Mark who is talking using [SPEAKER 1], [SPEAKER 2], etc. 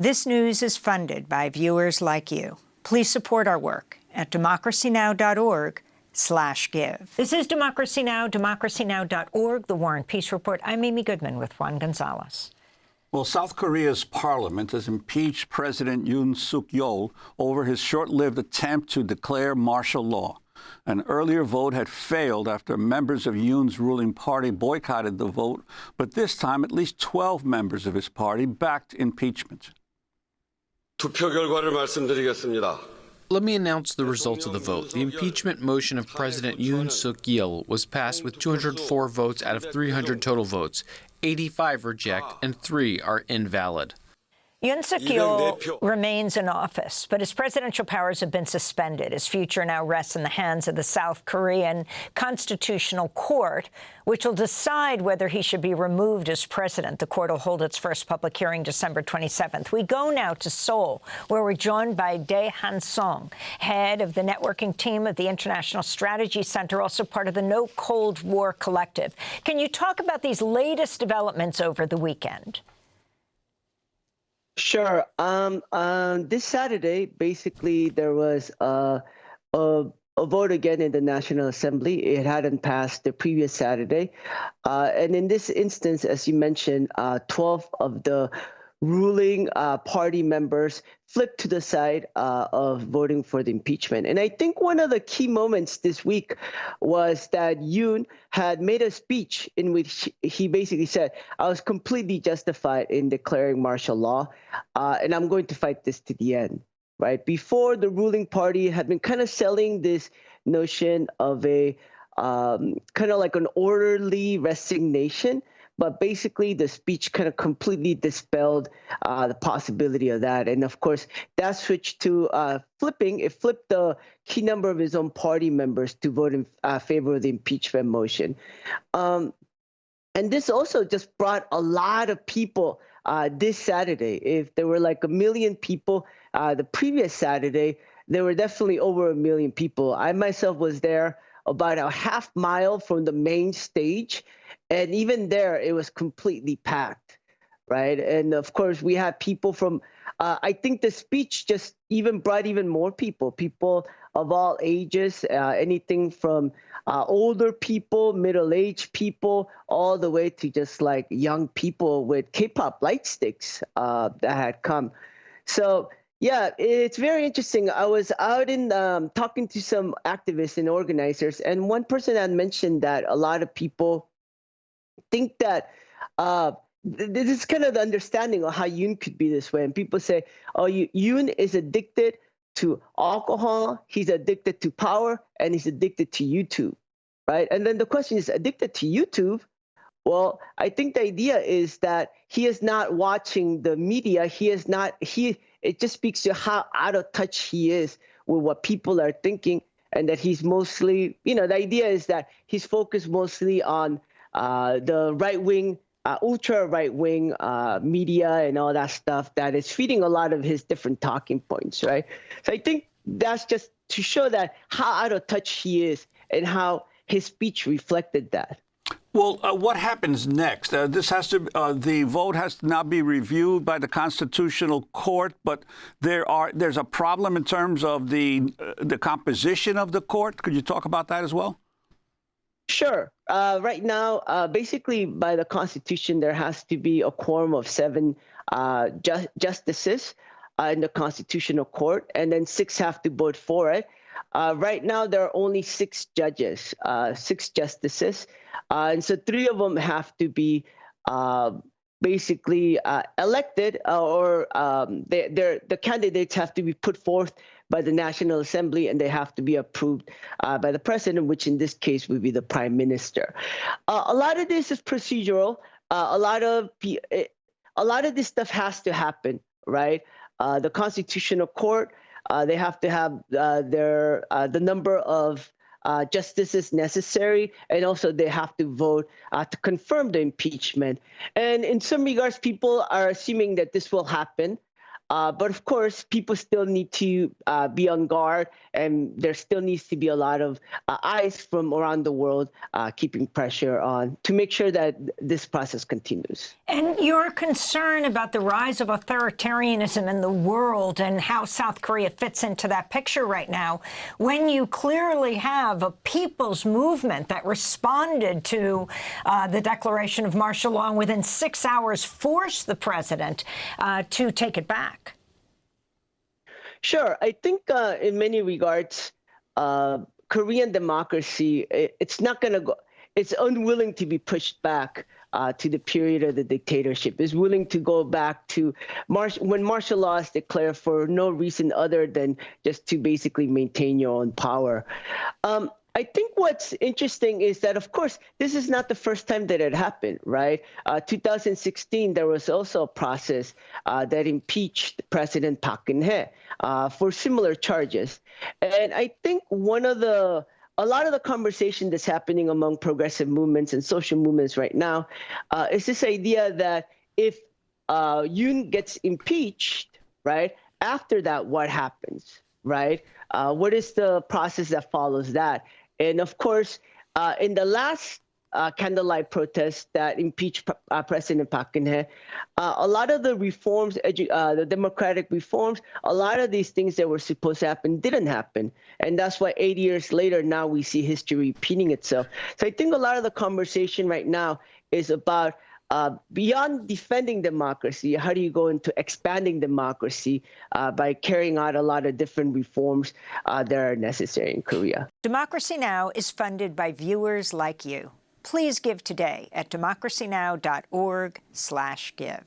[SPEAKER 1] This news is funded by viewers like you. Please support our work at democracynow.org/give. This is Democracy Now!, democracynow.org, The War and Peace Report. I'm Amy Goodman with Juan Gonzalez.
[SPEAKER 2] Well, South Korea's parliament has impeached President Yoon Suk Yeol over his short-lived attempt to declare martial law. An earlier vote had failed after members of Yoon's ruling party boycotted the vote, but this time at least 12 members of his party backed impeachment.
[SPEAKER 3] 투표 결과를 말씀드리겠습니다.
[SPEAKER 4] Let me announce the results of the vote. The impeachment motion of President Yoon Suk Yeol was passed with 204 votes out of 300 total votes. 85 reject and 3 are invalid.
[SPEAKER 1] Yoon Suk Yeol remains in office, but his presidential powers have been suspended. His future now rests in the hands of the South Korean Constitutional Court, which will decide whether he should be removed as president. The court will hold its first public hearing December 27th. We go now to Seoul, where we're joined by Dae-Han Song, head of the networking team of the International Strategy Center, also part of the No Cold War Collective. Can you talk about these latest developments over the weekend?
[SPEAKER 5] Sure. This Saturday, basically, there was a vote again in the National Assembly. It hadn't passed the previous Saturday. And in this instance, as you mentioned, 12 of the ruling party members flipped to the side of voting for the impeachment. And I think one of the key moments this week was that Yoon had made a speech in which he basically said, I was completely justified in declaring martial law, and I'm going to fight this to the end, right? Before, the ruling party had been kind of selling this notion of a kind of like an orderly resignation. But basically, the speech kind of completely dispelled the possibility of that. And of course, that switched to flipping. It flipped the key number of his own party members to vote in favor of the impeachment motion. And this also just brought a lot of people this Saturday. If there were like 1 million people the previous Saturday, there were definitely over 1 million people. I myself was there about a half mile from the main stage. And even there, it was completely packed, right? And of course, we had people from, I think the speech just even brought even more people of all ages, anything from older people, middle-aged people, all the way to just like young people with K-pop light sticks that had come. So yeah, it's very interesting. I was out in talking to some activists and organizers, and one person had mentioned that a lot of people think that this is kind of the understanding of how Yoon could be this way. And people say, oh, Yoon is addicted to alcohol, he's addicted to power, and he's addicted to YouTube, right? And then the question is, addicted to YouTube? Well, I think the idea is that he is not watching the media. It just speaks to how out of touch he is with what people are thinking, and that he's mostly, the idea is that he's focused mostly on the right-wing, ultra right-wing media and all that stuff that is feeding a lot of his different talking points, right? So I think that's just to show that how out of touch he is and how his speech reflected that.
[SPEAKER 2] Well, what happens next? The vote has to now be reviewed by the Constitutional Court, but there's a problem in terms of the composition of the court. Could you talk about that as well?
[SPEAKER 5] Sure. Right now, basically, by the Constitution, there has to be a quorum of 7 justices in the Constitutional Court, and then 6 have to vote for it. Right now, there are only 6 judges, 6 justices, and so 3 of them have to be basically elected, or the candidates have to be put forth by the National Assembly, and they have to be approved by the president, which in this case would be the prime minister. A lot of this is procedural. A lot of this stuff has to happen, right? The Constitutional Court, they have to have the number of justices necessary, and also they have to vote to confirm the impeachment. And in some regards, people are assuming that this will happen. But of course, people still need to be on guard, and there still needs to be a lot of eyes from around the world keeping pressure on to make sure that this process continues.
[SPEAKER 1] And your concern about the rise of authoritarianism in the world and how South Korea fits into that picture right now, when you clearly have a people's movement that responded to the declaration of martial law and within 6 hours forced the president to take it back?
[SPEAKER 5] Sure. I think in many regards, Korean democracy, it's not going to go, it's unwilling to be pushed back to the period of the dictatorship. It's willing to go back to when martial law is declared for no reason other than just to basically maintain your own power. I think what's interesting is that, of course, this is not the first time that it happened, right? 2016, there was also a process that impeached President Park Geun-hye for similar charges. And I think a lot of the conversation that's happening among progressive movements and social movements right now is this idea that if Yoon gets impeached, right, after that, what happens, right? What is the process that follows that? And of course, in the last candlelight protest that impeached President Park Geun-hye, a lot of the reforms, the democratic reforms, a lot of these things that were supposed to happen didn't happen. And that's why 8 years later, now we see history repeating itself. So I think a lot of the conversation right now is about beyond defending democracy, how do you go into expanding democracy by carrying out a lot of different reforms that are necessary in Korea?
[SPEAKER 1] Democracy Now! Is funded by viewers like you. Please give today at democracynow.org/give.